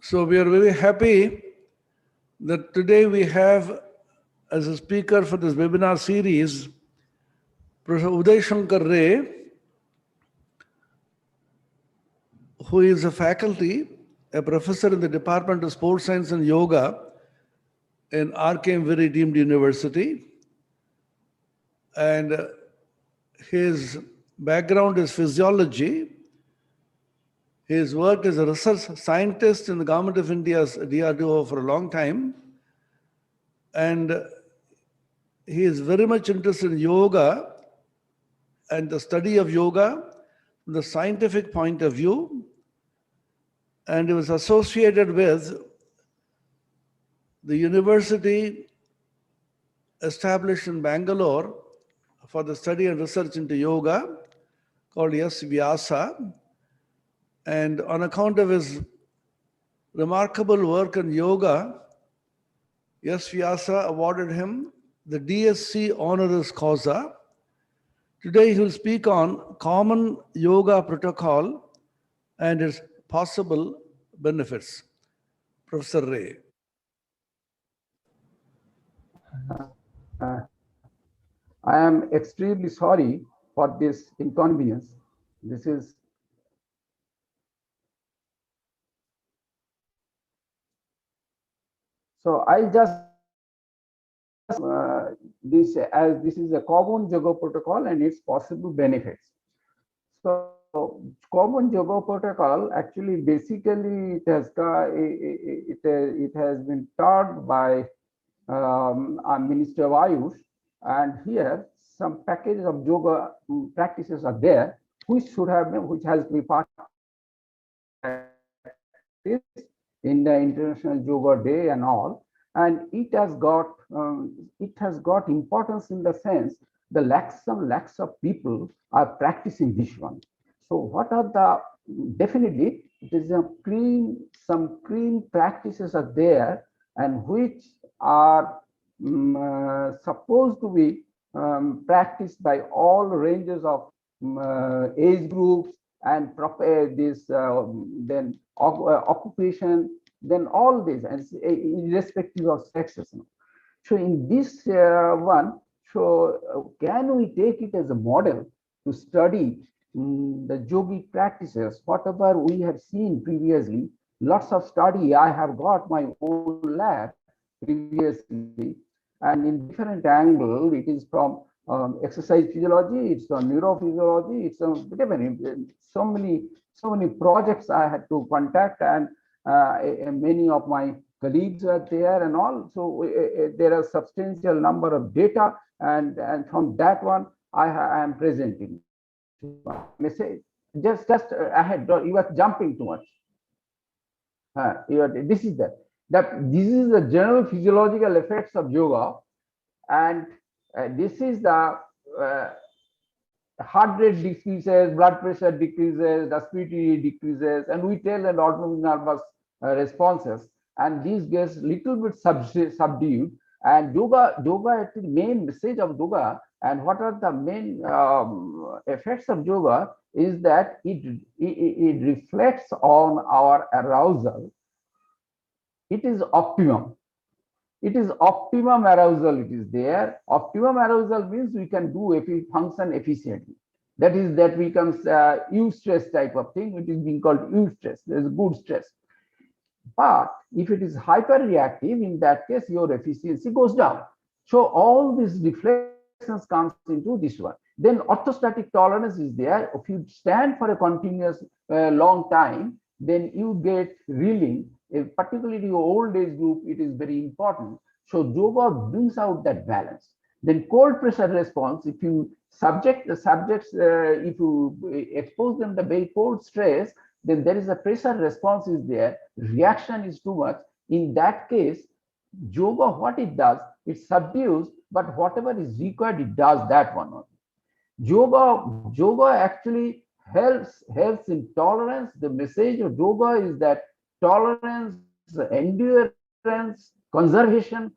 So we are very happy that today we have as a speaker for this webinar series, Prof. Uday Sankar Ray, who is a faculty, a professor in the Department of Sports Science and Yoga in RKMVERI deemed university. And his background is physiology. His work as a research scientist in the Government of India's DRDO for a long time. And he is very much interested in yoga and the study of yoga from the scientific point of view. And he was associated with the university established in Bangalore for the study and research into yoga called IUC-YS. And on account of his remarkable work in yoga, IUC-YS awarded him the DSc honoris causa. Today he will speak on common yoga protocol and its possible benefits. Professor Ray. I am extremely sorry for this inconvenience. This is so I'll just this as this is a common yoga protocol and its possible benefits. So common yoga protocol actually basically it has been taught by our Minister of Ayush, and here some packages of yoga practices are there which has been practiced in the International Yoga Day and all, and it has got importance in the sense the lakhs of people are practicing this one. So what are the definitely it is some clean practices are there and which are supposed to be practiced by all ranges of age groups and then occupation, then all this, and irrespective of sexes. So in this one, so can we take it as a model to study the yogic practices, whatever we have seen previously? Lots of study. I have got my own lab previously, and in different angle, it is from exercise physiology, it's on neurophysiology, it's on so many projects I had to contact, and many of my colleagues are there and all. So there are substantial number of data, and from that one I am presenting. Message just ahead. You are jumping too much. This is the general physiological effects of yoga, and this is the heart rate decreases, blood pressure decreases, respiratory decreases, and we tell an autonomic nervous responses, and these gets little bit subdued. And yoga, the main message of yoga, and what are the main effects of yoga is that it reflects on our arousal. It is optimum. It is optimum arousal. It is there. Optimum arousal means we can do if we function efficiently. That is, that becomes eustress type of thing. It is being called eustress. There is good stress. But if it is hyperreactive, in that case, your efficiency goes down. So all these reflections comes into this one. Then orthostatic tolerance is there. If you stand for a continuous long time, then you get reeling. Particularly your old age group, it is very important. So yoga brings out that balance. Then cold pressure response, if you subject the subjects, if you expose them to very cold stress, then there is a pressure response is there, reaction is too much. In that case, yoga, what it does, it subdues, but whatever is required, it does that one. Yoga actually helps in tolerance. The message of yoga is that tolerance, endurance, conservation,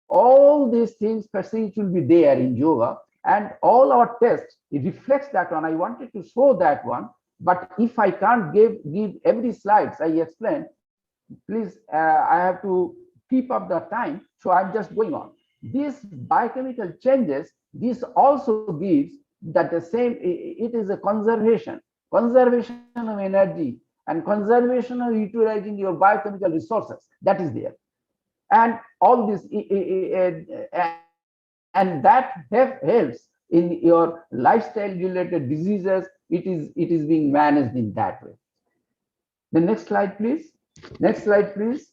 all these things per se will be there in yoga, and all our tests, it reflects that one. I wanted to show that one, but if I can't give every slides I explained, please, I have to keep up the time, so I'm just going on. These biochemical changes, this also gives that the same, it is a conservation of energy and conservation of utilizing your biochemical resources, that is there. And all this, and that helps in your lifestyle related diseases. It is being managed in that way. The next slide, please. Next slide, please.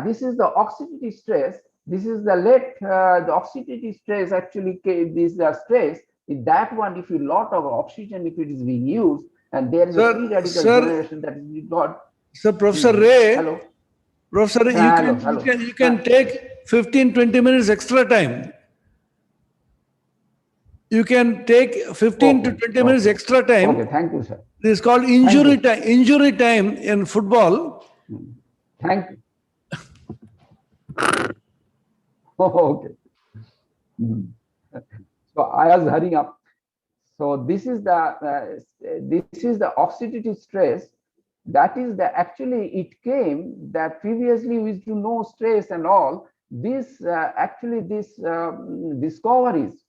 This is the oxidative stress. This is the the oxidative stress actually, this stress in that one, if you lot of oxygen, if it is being used, and there is a free radical generation that is got. So Professor Ray, hello. Professor Ray, you can take 15-20 minutes extra time. You can take 15 to 20 minutes extra time. Okay, thank you, sir. This is called injury time. Injury time in football. Thank you. Okay. So I was hurrying up. So this is the oxidative stress. That is the actually it came that previously we used to know stress and all. This actually this discoveries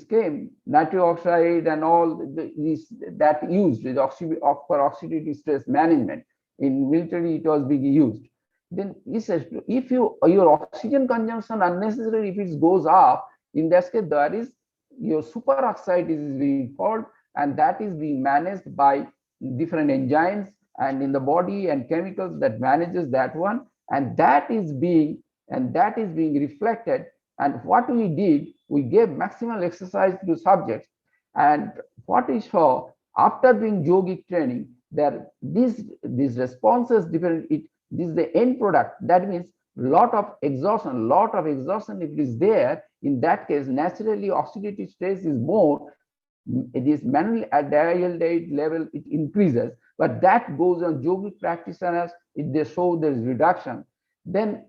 came nitric oxide and all this that used with for oxidative stress management in military. It was being used. Then he says, if your oxygen consumption unnecessary, if it goes up, in that case there is your superoxide is being called, and that is being managed by different enzymes and in the body and chemicals that manages that one, and that is being reflected. And what we did, we gave maximal exercise to subjects, and what we saw after doing yogic training, that these responses different. This is the end product. That means lot of exhaustion. If it is there, in that case, naturally oxidative stress is more. It is manually at dialdehyde level, it increases, but that goes on yogic practitioners. If they show there is reduction, then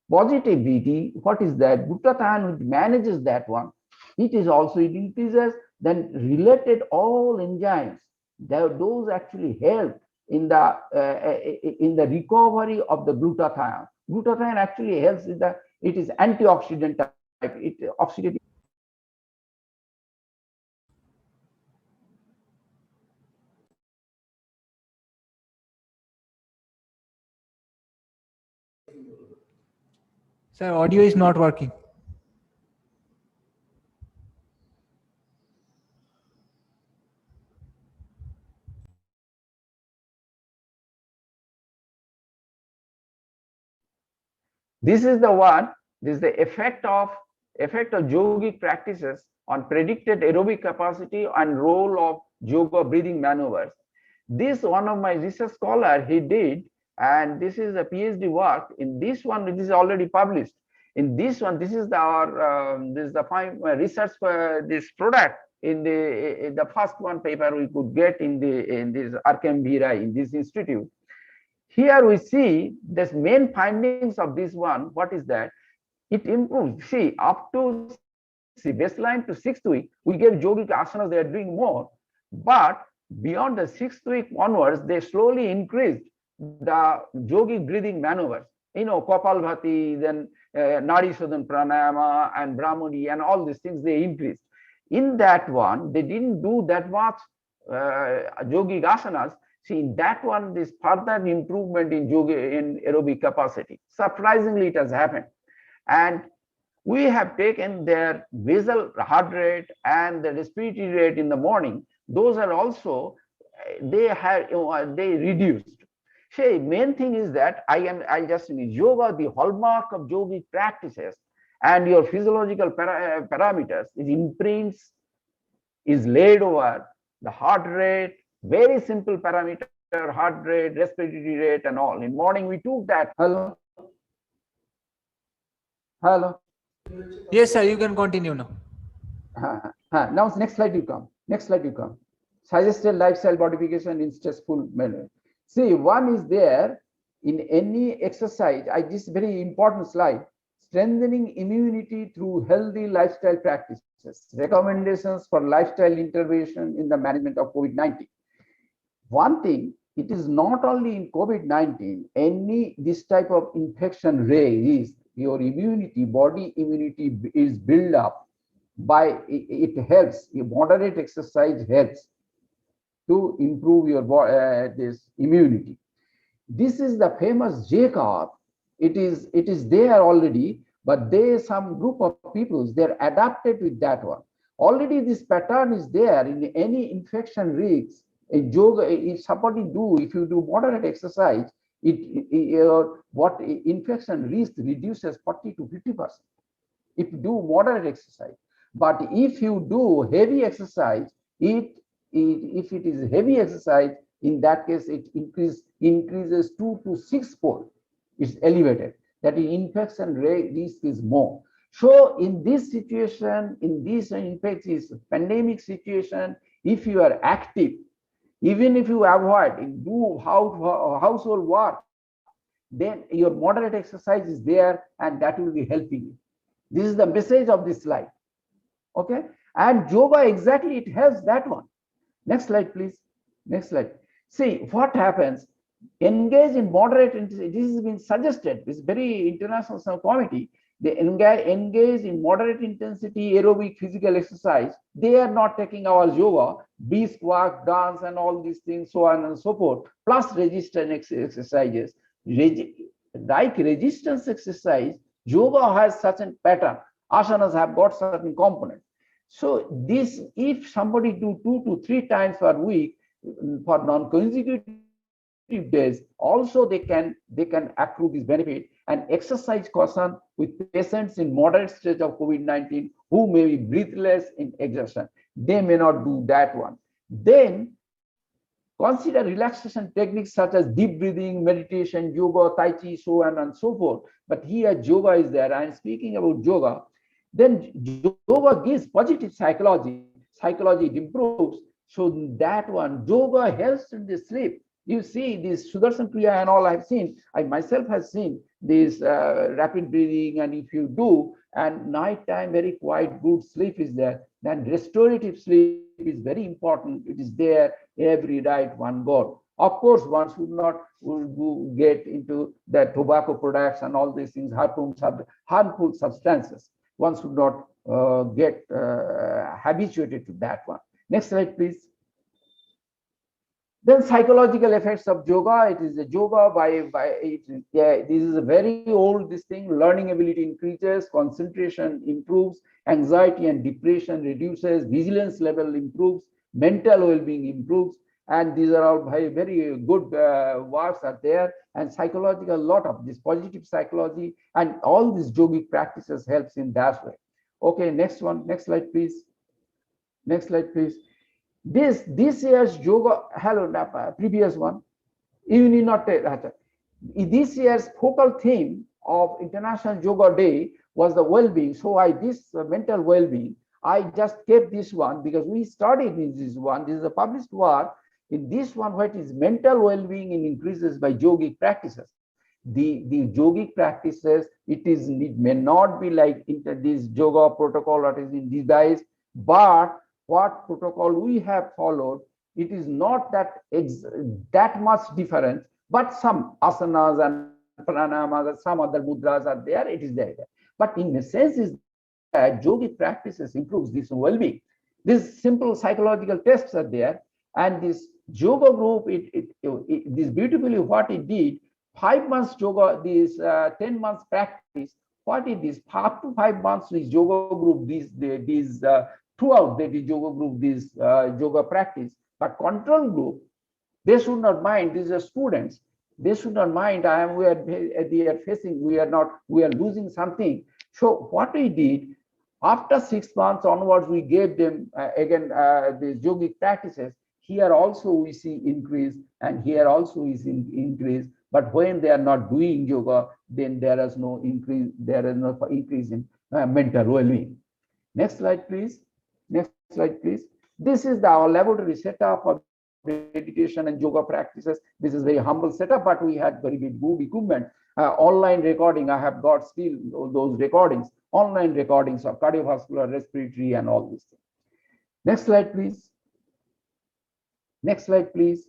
positivity, what is that? Glutathione, which manages that one, it increases. Then related all enzymes, those actually help in the recovery of the glutathione. Glutathione actually helps in it is antioxidant type. It oxidative. Sir, audio is not working. This is the one. This is the effect of yogic practices on predicted aerobic capacity and role of yoga breathing maneuvers. This one of my research scholar he did, and this is a PhD work. In this one, it is already published. In this one, this is the research for this product in the first one paper we could get in this RKMVERI in this institute. Here we see the main findings of this one. What is that? It improves. See, up to baseline to 6th week, we get yogic asanas, they are doing more. But beyond the 6th week onwards, they slowly increased the yogic breathing maneuvers. Kapalbhati, then Nadi Shodhan Pranayama and Brahmani and all these things, they increased. In that one, they didn't do that much yogic asanas. See, in that one, this further improvement in yoga in aerobic capacity. Surprisingly, it has happened. And we have taken their basal heart rate and the respiratory rate in the morning. Those are also, they reduced. See, main thing is that I just yoga, the hallmark of yogic practices and your physiological parameters is imprints, is laid over the heart rate, very simple parameter, heart rate, respiratory rate, and all. In morning, we took that. Hello? Hello? Yes, sir, you can continue now. Now, next slide you come. Next slide you come. Suggested lifestyle modification in stressful manner. See, one is there in any exercise. This very important slide. Strengthening immunity through healthy lifestyle practices. Recommendations for lifestyle intervention in the management of COVID-19. One thing, it is not only in COVID-19, this type of infection raise your immunity, body immunity is built up by, it helps, moderate exercise helps to improve your this immunity. This is the famous J-curve. It is there already, but some group of people, they're adapted with that one. Already this pattern is there in any infection risks. A yoga, if you do moderate exercise, what infection risk reduces 40 to 50%. If you do moderate exercise, but if you do heavy exercise, if it is heavy exercise, in that case it increases 2 to 6-fold. It's elevated. That is, infection risk is more. So in this situation, in this infectious pandemic situation, if you are active, even if you avoid, do household work, then your moderate exercise is there, and that will be helping you. This is the message of this slide. Okay, and yoga, exactly, it helps that one. Next slide, please. Next slide. See what happens. Engage in moderate intensity. This has been suggested. It's very international committee. They engage in moderate intensity aerobic physical exercise. They are not taking our yoga, brisk walk, dance, and all these things, so on and so forth, plus resistance exercises. Like resistance exercise, yoga has such a pattern. Asanas have got certain components. So this, if somebody do 2 to 3 times per week for non-consecutive days, also they can accrue this benefit. And exercise caution with patients in moderate stage of COVID-19 who may be breathless in exertion. They may not do that one. Then consider relaxation techniques such as deep breathing, meditation, yoga, tai chi, so on and so forth. But here yoga is there. I am speaking about yoga. Then yoga gives positive psychology. Psychology, it improves. So that one, yoga helps in the sleep. You see this Sudarshan Kriya and all I've seen, I myself have seen this rapid breathing, and if you do, and nighttime very quiet, good sleep is there, then restorative sleep is very important. It is there every night, one goal. Of course, one should not get into the tobacco products and all these things, harmful substances. One should not get habituated to that one. Next slide, please. Then psychological effects of yoga. It is a yoga this is a very old thing. Learning ability increases, concentration improves, anxiety and depression reduces, vigilance level improves, mental well-being improves, and these are all very good works are there. And psychological, lot of this positive psychology and all these yogic practices helps in that way. Okay, next one. Next slide, please. Next slide, please. This year's yoga, previous one, you need not take that. This year's focal theme of International Yoga Day was the well-being. So this mental well-being, I just kept this one because we studied in this one. This is a published work. In this one, what is mental well-being increases by yogic practices. The yogic practices, it may not be like this yoga protocol that is in these guys, but what protocol we have followed, it is not that much difference, but some asanas and pranayamas and some other mudras are there, it is there. But in a sense is that yogic practices improves this well-being. These simple psychological tests are there, and this yoga group, this beautifully what it did, 5 months yoga, this 10 months practice, what it is, up to 5 months this yoga group, throughout the yoga group, this yoga practice. But control group, they should not mind. These are students. They should not mind. We are losing something. So what we did, after 6 months onwards, we gave them again the yogic practices. Here also we see increase, and here also is increase. But when they are not doing yoga, then there is no increase. There is no increase in mental well-being. Next slide, please. Next slide, please. This is our laboratory setup of meditation and yoga practices. This is very humble setup, but we had very good equipment. Online recording, I have got still those recordings, online recordings of cardiovascular, respiratory, and all these things. Next slide, please. Next slide, please.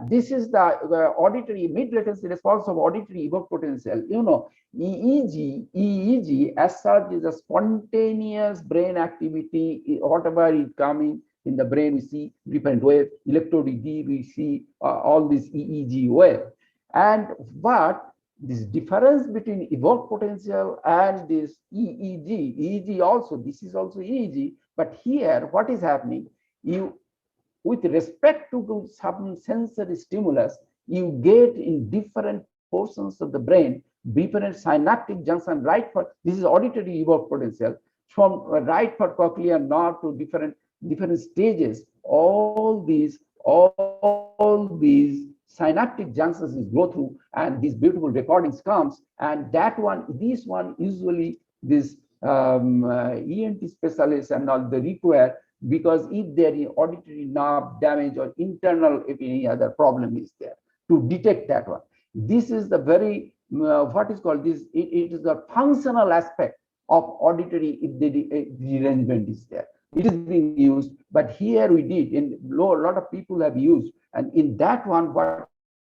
This is the auditory mid-latency response of auditory evoked potential. You know, EEG as such is a spontaneous brain activity. Whatever is coming in the brain, we see different waves. Electrode EEG, we see all these EEG waves. But this difference between evoked potential and this EEG also, this is also EEG. But here, what is happening? With respect to some sensory stimulus, you get in different portions of the brain, different synaptic junction, right for, this is auditory evoked potential, from right for cochlear nerve to different stages. All these synaptic junctions is go through, and these beautiful recordings comes, and this one usually this ENT specialists and all they require, because if there is auditory nerve damage or internal, if any other problem is there, to detect that one. This is the very what is called this. It is the functional aspect of auditory if the derangement is there. It is being used, but here we did in a lot of people have used, and in that one, what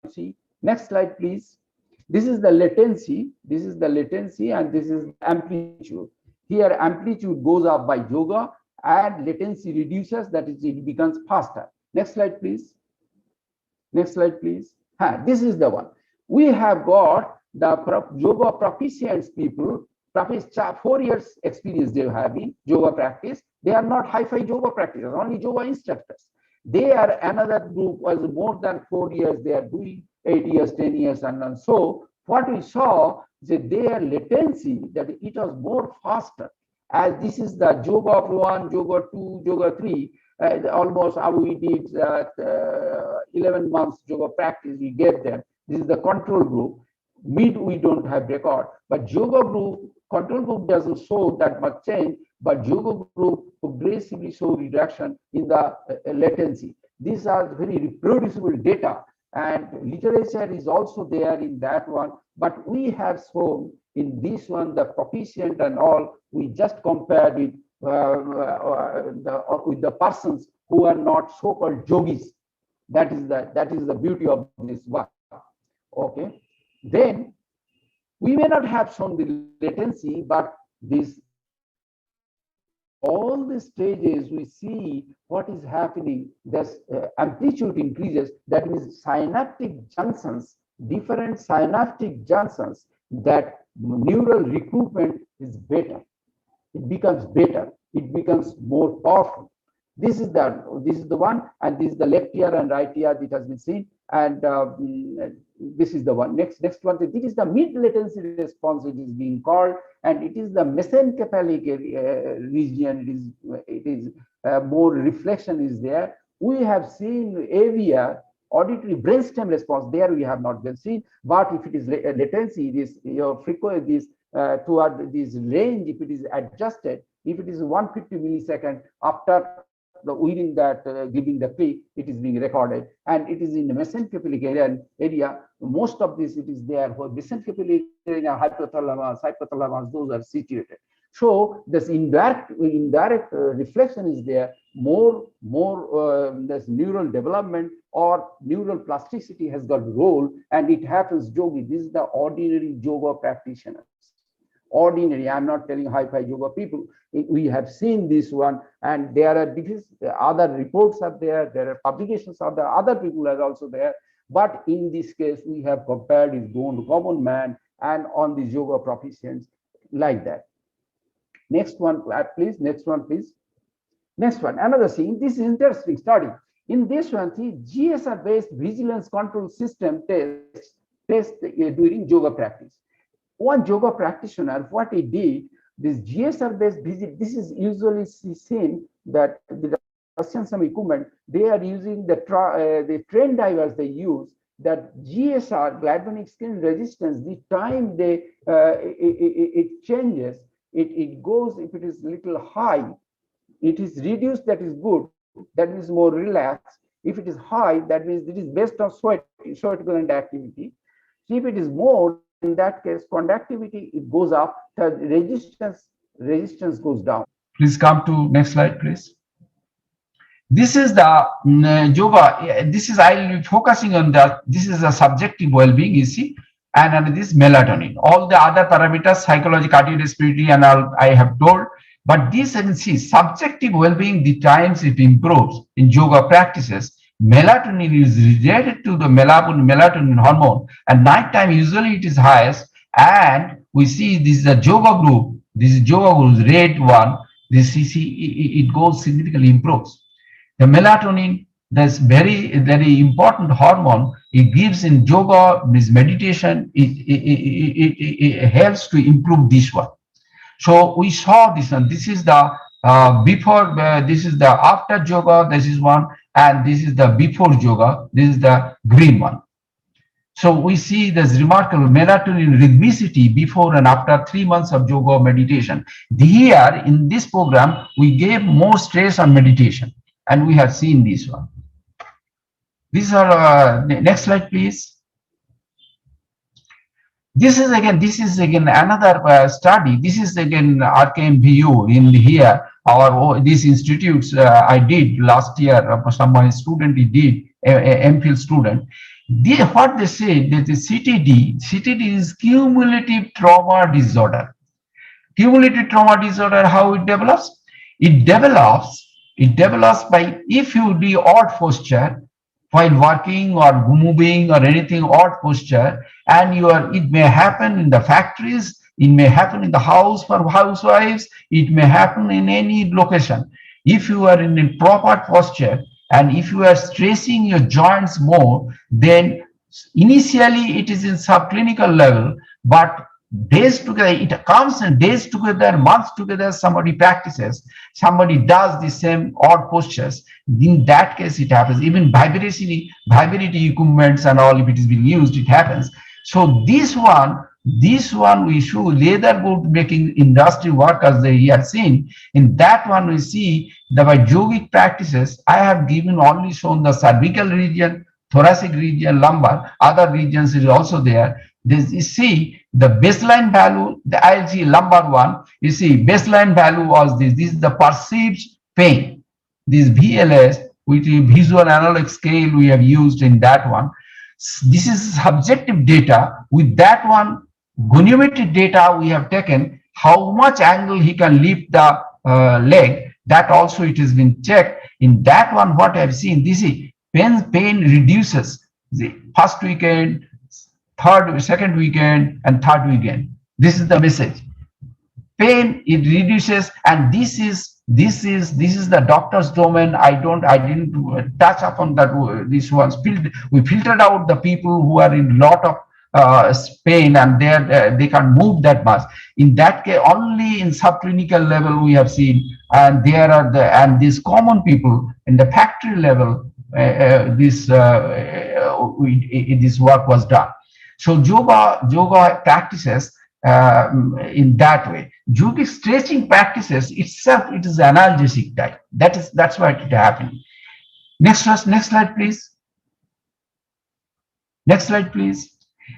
you see. Next slide, please. This is the latency. This is the latency, and this is amplitude. Here, amplitude goes up by yoga, and latency reduces, that is, it becomes faster. Next slide, please. Next slide, please. This is the one. We have got the yoga proficients people, 4 years experience they have in yoga practice. They are not hi-fi yoga practitioners, only yoga instructors. They are another group was more than 4 years. They are doing 8 years, 10 years, and so what we saw is that their latency, that it was more faster. As this is the yoga 1, yoga 2, yoga 3, almost how we did 11 months yoga practice, we get them. This is the control group. Mid, we don't have record, but yoga group, control group doesn't show that much change, but yoga group progressively show reduction in the latency. These are very reproducible data, and literature is also there in that one, but we have shown in this one, the proficient and all, we just compared with the persons who are not so-called yogis. That is the beauty of this one. Okay, then we may not have shown the latency, but this all the stages we see what is happening. This amplitude increases. That means synaptic junctions, different synaptic junctions. That neural recruitment is better. It becomes better. It becomes more powerful. This is the one, and this is the left ear and right ear that has been seen, and this is the one. Next one. This is the mid latency response. It is being called, and it is the mesencephalic region. It is more reflection is there. We have seen AVR, auditory brainstem response. There we have not been seen, but if it is latency, this your frequency, this toward this range, if it is adjusted, if it is 150 millisecond after within that giving the click, it is being recorded, and it is in the mesencephalic area. Most of this it is there for mesencephalic area, hypothalamus, those are situated. So this indirect reflection is there. More this neural development or neural plasticity has got role, and it happens yogi. This is the ordinary yoga practitioners. Ordinary, I'm not telling hi-fi yoga people. We have seen this one, and there are other reports are there are publications are there, other people are also there. But in this case, we have compared with common man and on these yoga proficients like that. Next one, please. Next one, please. Next one, another thing. This is interesting study. In this one, see, GSR-based vigilance control system test during yoga practice. One yoga practitioner, what he did, this GSR-based visit, this is usually seen that the some equipment, they are using the train divers they use, that GSR, galvanic skin resistance, the time they it changes, it goes, if it is little high, it is reduced, that is good, that is more relaxed. If it is high, that means it is based on sweat gland activity. So if it is more, in that case, conductivity, it goes up, the resistance goes down. Please come to next slide, please. This is the yoga. This is, I'll be focusing on that. This is a subjective well-being, you see, and this melatonin. All the other parameters, psychology, cardiorespiratory, and all I have told. But this, you can see, subjective well-being, the times it improves in yoga practices. Melatonin is related to the melatonin hormone, and nighttime usually it is highest. And we see this is a yoga group. This is yoga group, red one. This it goes significantly improves. The melatonin, that's very important hormone. It gives in yoga, this meditation, it helps to improve this one. So we saw this one. This is the before, this is the after yoga, this is one, and this is the before yoga, this is the green one. So we see this remarkable melatonin rhythmicity before and after 3 months of yoga meditation. Here in this program, we gave more stress on meditation, and we have seen this one. These are, next slide, please. This is again another study. This is again RKMVERI in here. These institutes I did last year. Some my student did, MPhil student. What they say that the CTD is cumulative trauma disorder. Cumulative trauma disorder, how it develops? It develops by, if you do odd posture while working or moving or anything, odd posture, and it may happen in the factories, it may happen in the house for housewives, it may happen in any location. If you are in a proper posture and if you are stressing your joints more, then initially it is in subclinical level, but days together, it comes and days together, months together, somebody practices, somebody does the same odd postures. In that case, it happens. Even vibratory equipments and all, if it is being used, it happens. So this one we show leather boot making industry workers they are seen. In that one, we see that by yogic practices, I have only shown the cervical region, thoracic region, lumbar, other regions is also there. You see the baseline value, the ILC lumbar one, you see baseline value was this. This is the perceived pain. This VLS, which is visual analog scale we have used in that one. This is subjective data. With that one, goniometric data we have taken, how much angle he can lift the leg, that also it has been checked. In that one, what I have seen, this is pain reduces the first weekend, second weekend, and third weekend. This is the message. Pain, it reduces, and this is the doctor's domain. I didn't touch upon that. This one's we filtered out the people who are in lot of pain and they can move that much. In that case, only in subclinical level we have seen, and there are these common people in the factory level. This work was done. So yoga practices in that way. Yogic stretching practices itself, it is analgesic type. That's why it happening. Next slide, please. Next slide, please.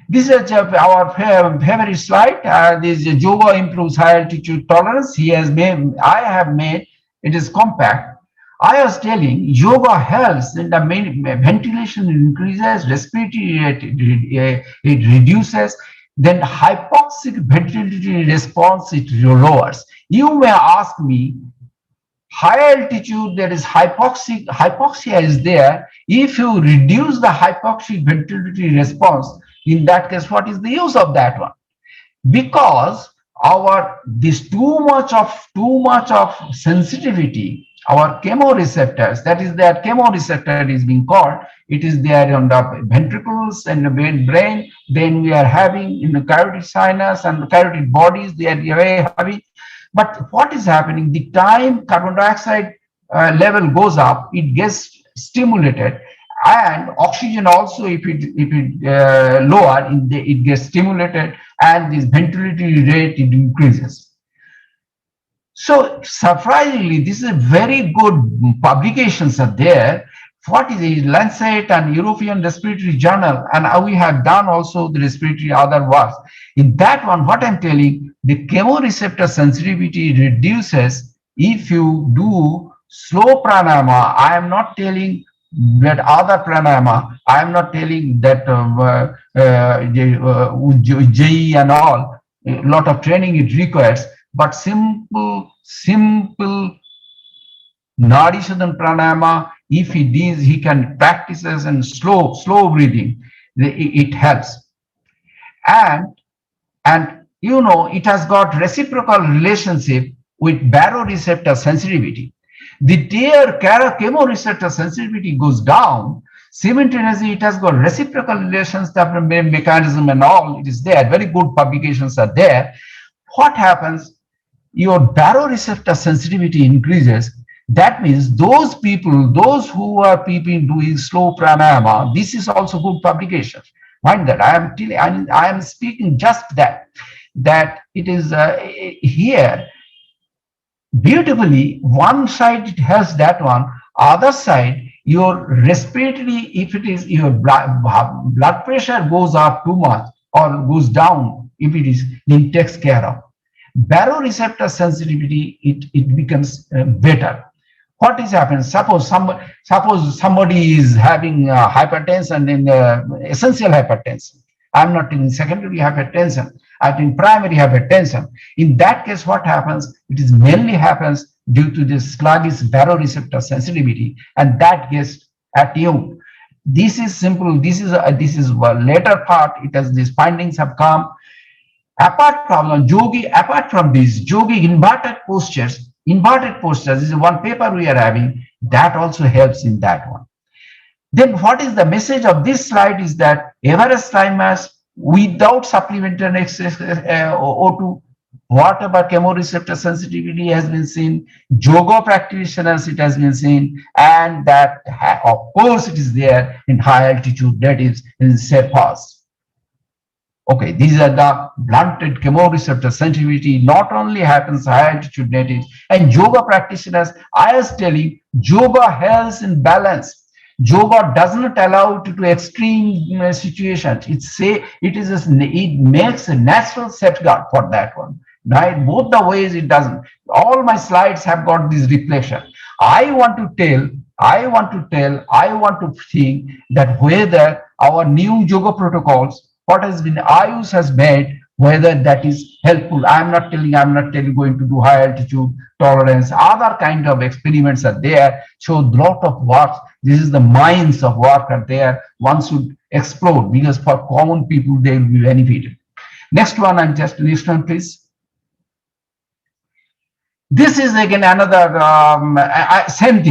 This is our favorite slide. This yoga improves high altitude tolerance. I have made it is compact. I was telling yoga helps in the ventilation increases, respiratory rate it reduces, then hypoxic ventilatory response it lowers. You may ask me, high altitude there is hypoxia is there. If you reduce the hypoxic ventilatory response, in that case, what is the use of that one? Because this too much of sensitivity, our chemoreceptors, that is that chemoreceptor is being called, it is there on the ventricles and the brain. Then we are having in the carotid sinus and the carotid bodies, they are very heavy. But what is happening, the time carbon dioxide level goes up, it gets stimulated, and oxygen also, if it lower, it gets stimulated, and this ventilatory rate it increases. So surprisingly, this is a very good publications are there. What is it? Lancet and European Respiratory Journal, and we have done also the respiratory other works. In that one, what I'm telling, the chemoreceptor sensitivity reduces if you do slow pranayama, I am not telling that other pranayama, I am not telling that Ujjayi and all, a lot of training it requires, but simple Nadi Shodhana pranayama, if he does, he can practices and slow breathing, it helps. And you know, it has got reciprocal relationship with baroreceptor sensitivity. The day chemoreceptor sensitivity goes down, simultaneously it has got reciprocal relations, the mechanism and all, it is there, very good publications are there. What happens? Your baroreceptor sensitivity increases. That means those people, those who are people doing slow pranayama, this is also good publication. Mind that I am speaking just that it is here beautifully. One side it has that one, other side your respiratory, if it is your blood pressure goes up too much or goes down, if it is, then takes care of baroreceptor sensitivity, it becomes better. What is happening? Suppose somebody is having hypertension in essential hypertension. I'm not in secondary hypertension. I'm in primary hypertension. In that case, what happens? It is mainly happens due to this sluggish baroreceptor sensitivity, and that gets attuned. This is simple. This is a later part. It has these findings have come. Apart from this, yogi inverted postures, this is one paper we are having, that also helps in that one. Then what is the message of this slide is that Everest climbers without supplemental O2, whatever chemoreceptor sensitivity has been seen, yoga practitioners it has been seen, and that of course it is there in high altitude natives in Sherpas. Okay, these are the blunted chemoreceptor sensitivity. Not only happens high altitude natives and yoga practitioners. I was telling, yoga helps in balance. Yoga does not allow to extreme situations. It makes a natural safeguard for that one. Right, both the ways it doesn't. All my slides have got this reflection. I want to think that whether our new yoga protocols, what has been IUC has made, whether that is helpful. I'm not telling going to do high altitude tolerance. Other kind of experiments are there, show a lot of work. This is the minds of work are there. One should explore, because for common people they will be benefited. Next one, please. This is again another same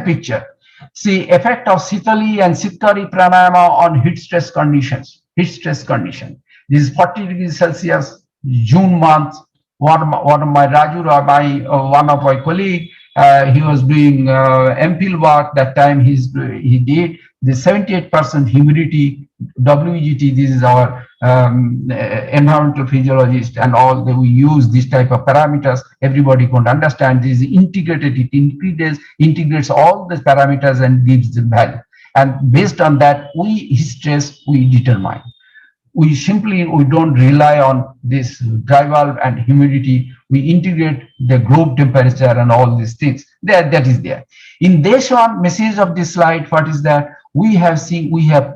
picture. See, effect of Sitali and Sitkari pranayama on heat stress conditions. This is 40 degrees Celsius, June month. One of my one of my colleague, he was doing MPhil work. That time he did the 78% humidity, WEGT. This is our environmental physiologist, and all that we use this type of parameters. Everybody can understand this is integrated. It integrates all the parameters and gives the value. And based on that, stress we determine. We don't rely on this dry valve and humidity. We integrate the globe temperature and all these things. That is there. In this one message of this slide, what is that? We have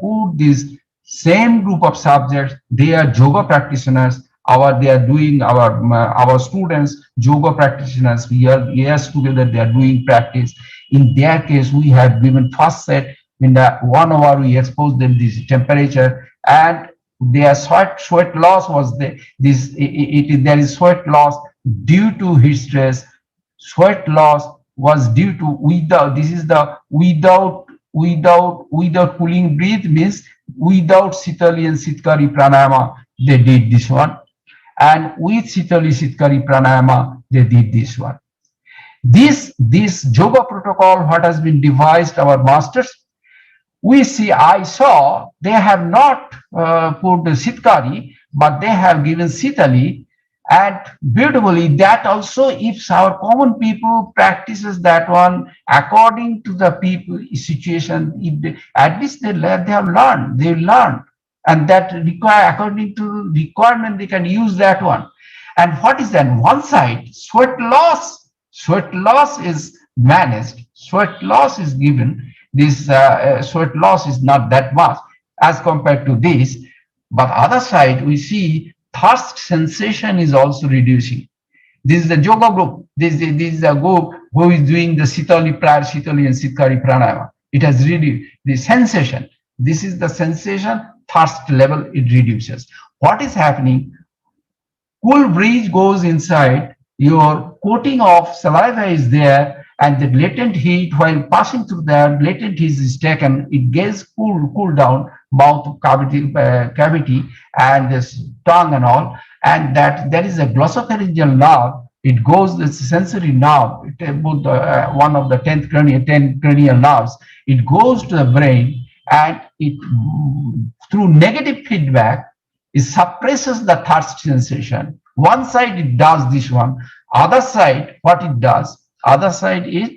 put this same group of subjects. They are yoga practitioners. They are doing our students, yoga practitioners. We are together. They are doing practice. In their case, we have given first set. In the 1 hour, we expose them this temperature, and their sweat loss was there. There is sweat loss due to heat stress. Sweat loss was due to without cooling breath, means without Sitali and Sitkari pranayama, they did this one, and with Sitali Sitkari pranayama, they did this one. This yoga protocol, what has been devised, our masters, I saw they have not put the Sitkari, but they have given Sitali, and beautifully that also, if our common people practices that one according to the people situation, at least they have learned, and that according to requirement they can use that one. And what is that? One side, sweat loss is managed, sweat loss is given. This sweat loss is not that much as compared to this. But other side, we see thirst sensation is also reducing. This is the yoga group. This is a group who is doing the Sitali Prayar, Sitali and Sitkari Pranayama. It has really the sensation. This is the sensation, thirst level, it reduces. What is happening? Cool breeze goes inside, your coating of saliva is there, and the latent heat, while passing through that, latent heat is taken, it gets cool down, mouth cavity and this tongue and all, and that there is a glossopharyngeal nerve. It goes, this sensory nerve, one of the 10 cranial nerves. It goes to the brain, and it, through negative feedback, it suppresses the thirst sensation. One side it does this one, other side what it does, other side is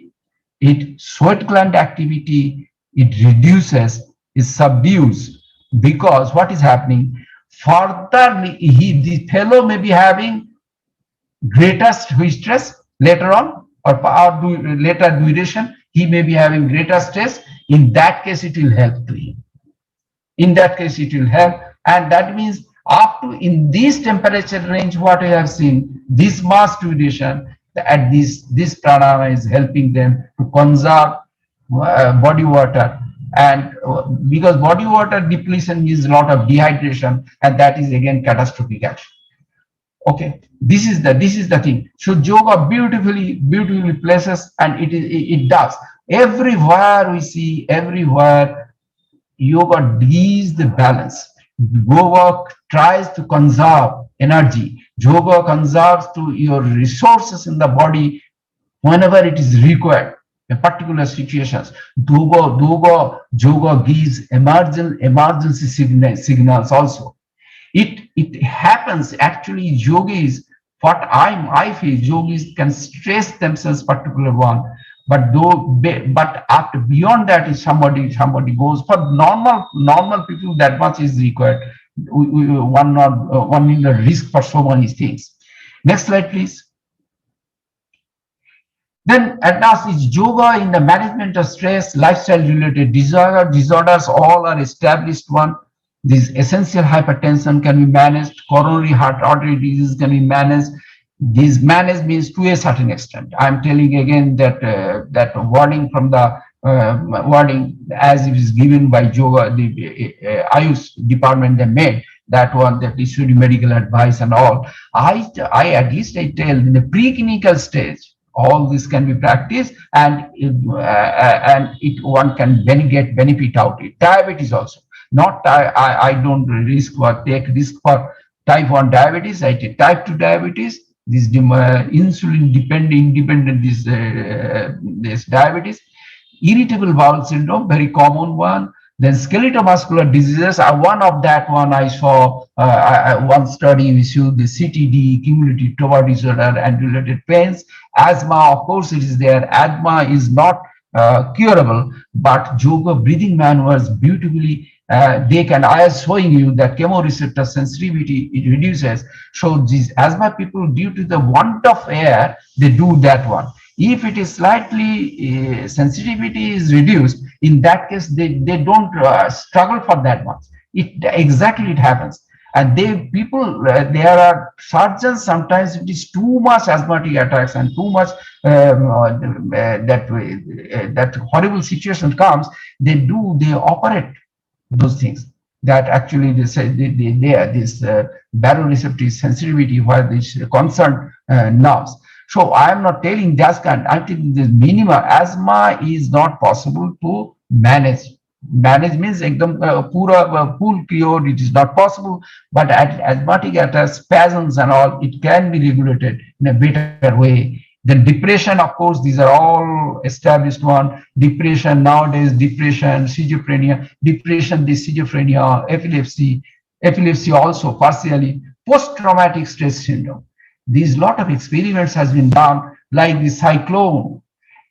it sweat gland activity, it reduces, it subdues, because what is happening further, the fellow may be having greater stress later on, or later duration, he may be having greater stress. In that case, it will help to him. In that case, it will help. And that means up to in this temperature range, what we have seen, this mass duration, at this pranayama is helping them to conserve body water. And because body water depletion is a lot of dehydration, and that is again catastrophic action. Okay, this is the thing. So yoga beautifully places, and it does. Everywhere we see, everywhere yoga is the balance. Yoga tries to conserve energy. Yoga conserves to your resources in the body whenever it is required in particular situations. Yoga gives emergency signals also. It happens actually. Yogis, what I feel, yogis can stress themselves particular one, but after beyond that, if somebody goes for normal people, that much is required. One need a risk for so many things. Next slide, please. Then at last is yoga in the management of stress, lifestyle related disorders, all are established one. This essential hypertension can be managed, coronary heart artery disease can be managed. This managed means to a certain extent. I'm telling again that that wording from the wording as it is given by yoga, the IUC department they made, that one that issued medical advice and all. I at least I tell in the preclinical stage, all this can be practiced, and one can get benefit out of it. Diabetes also. Not I don't take risk for type 1 diabetes. I take type 2 diabetes. This insulin independent this diabetes. Irritable bowel syndrome, very common one. Then skeletal muscular diseases are one of that one. I saw one study we showed the CTD, cumulative tower disorder, and related pains. Asthma, of course, it is there. Asthma is not curable, but yoga breathing maneuvers beautifully. They can, I am showing you that chemoreceptor sensitivity, it reduces. So these asthma people, due to the want of air, they do that one. If it is slightly sensitivity is reduced, in that case, they don't struggle for that much. It happens. And there are surgeons, sometimes it is too much asthmatic attacks and too much that horrible situation comes, they operate those things. That actually they say they are this baroreceptive sensitivity where this concerned nerves. So I am not telling that kind. I think this minimal asthma is not possible to manage. Manage means full cure, it is not possible. But at asthmatic attacks, spasms and all, it can be regulated in a better way. Then depression, of course, these are all established one. Depression nowadays, depression, schizophrenia, epilepsy also partially, post-traumatic stress syndrome. These lot of experiments has been done, like the cyclone,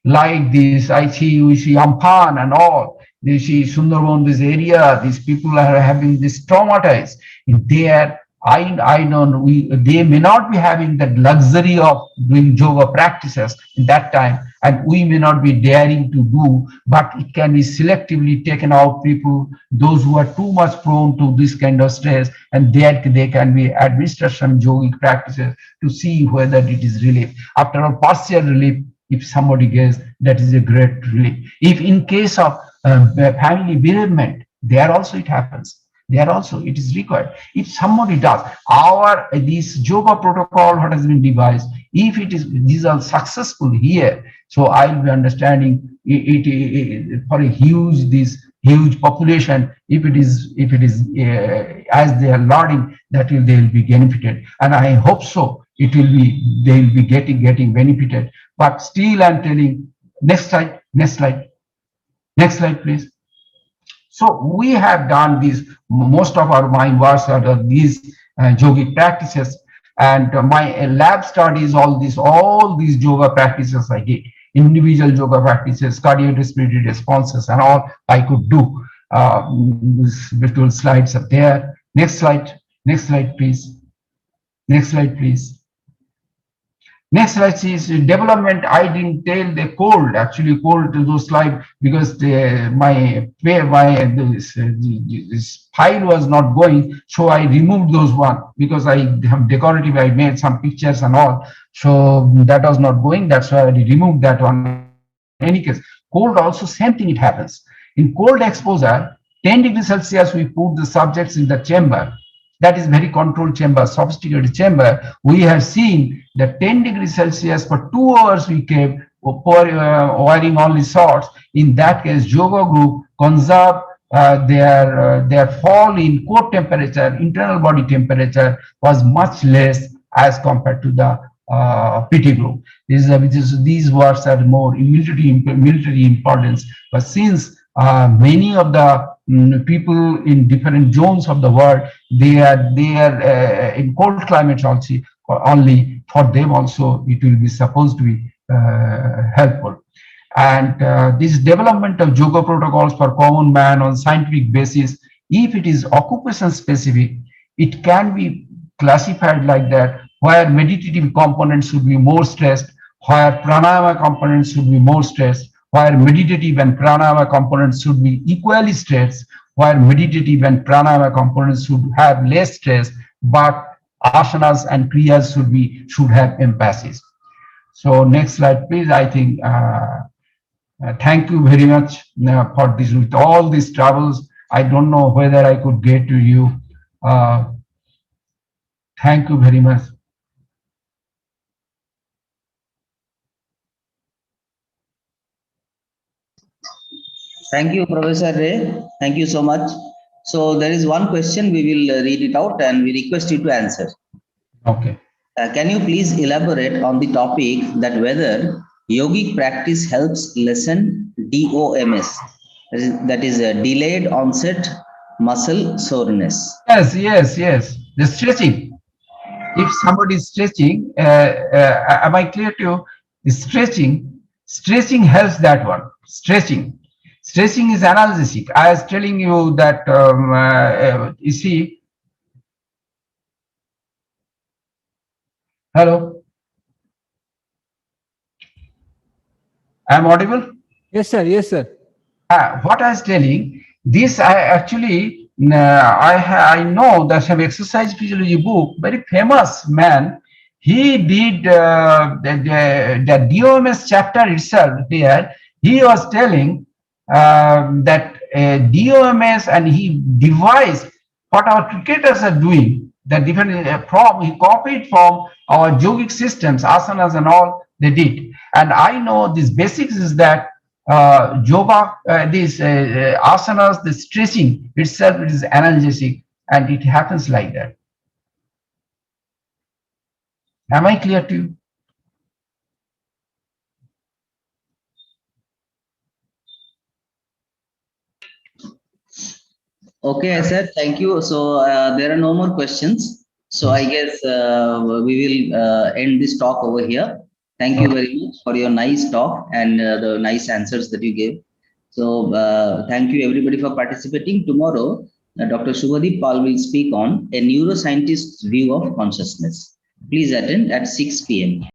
like this, we see Amphan and all. You see Sundarban, this area, these people are having this traumatized. They are I know they may not be having that luxury of doing yoga practices in that time, and we may not be daring to do, but it can be selectively taken out people, those who are too much prone to this kind of stress, and there they can be administered some yogic practices to see whether it is relief. After all, partial relief, if somebody gets, that is a great relief. If in case of family bereavement, there also it happens. There also it is required. If somebody does this yoga protocol, what has been devised, if it is these are successful here, so I'll be understanding it for a huge population. If it is as they are learning, that will they will be benefited, and I hope so. It will be they will be getting benefited. But still, I'm telling. Next slide. Next slide. Next slide, please. So we have done these, most of our mind works are these yogic practices, and my lab studies, all these yoga practices I did, individual yoga practices, cardiorespiratory responses, and all I could do. These virtual slides are there. Next slide, please. Next slide, please. Next slide is development. I didn't tell the cold, actually cold to those slides because this file was not going, so I removed those one because I have decorative, I made some pictures and all, so that was not going, that's why I removed that one. In any case, cold also same thing it happens. In cold exposure, 10 degrees Celsius, we put the subjects in the chamber. That is very controlled chamber, sophisticated chamber. We have seen that 10 degrees Celsius for 2 hours we kept wearing only shorts. In that case, yoga group conserve their fall in core temperature, internal body temperature was much less as compared to the PT group. These words are more military importance. But since many of the people in different zones of the world, they are in cold climates also, only for them also it will be supposed to be helpful. And this development of yoga protocols for common man on scientific basis, if it is occupation specific, it can be classified like that, where meditative components should be more stressed, where pranayama components should be more stressed, where meditative and pranayama components should be equally stressed, where meditative and pranayama components should have less stress, but asanas and kriyas should have emphasis. So next slide, please. I think thank you very much for this. With all these troubles, I don't know whether I could get to you. Thank you very much. Thank you, Professor Ray. Thank you so much. So there is one question, we will read it out and we request you to answer. Okay. Can you please elaborate on the topic that whether yogic practice helps lessen DOMS, that is a delayed onset muscle soreness? Yes. The stretching. If somebody is stretching, am I clear to you? The stretching helps that one. Stretching is analgesic. I was telling you that, you see, hello? I'm audible? Yes, sir. Yes, sir. What I was telling, this I actually, I know there's some exercise physiology book, very famous man. He did the DOMS chapter itself here. He was telling that DOMS, and he devised what our cricketers are doing. That different he copied from our yogic systems, asanas and all they did. And I know this basics is that yoga, these asanas, the stretching itself, it is analgesic, and it happens like that. Am I clear to you? Okay, sir. Thank you. So there are no more questions. So I guess we will end this talk over here. Thank you very much for your nice talk and the nice answers that you gave. So thank you everybody for participating. Tomorrow Dr. Shubhadeep Pal will speak on a neuroscientist's view of consciousness. Please attend at 6 p.m.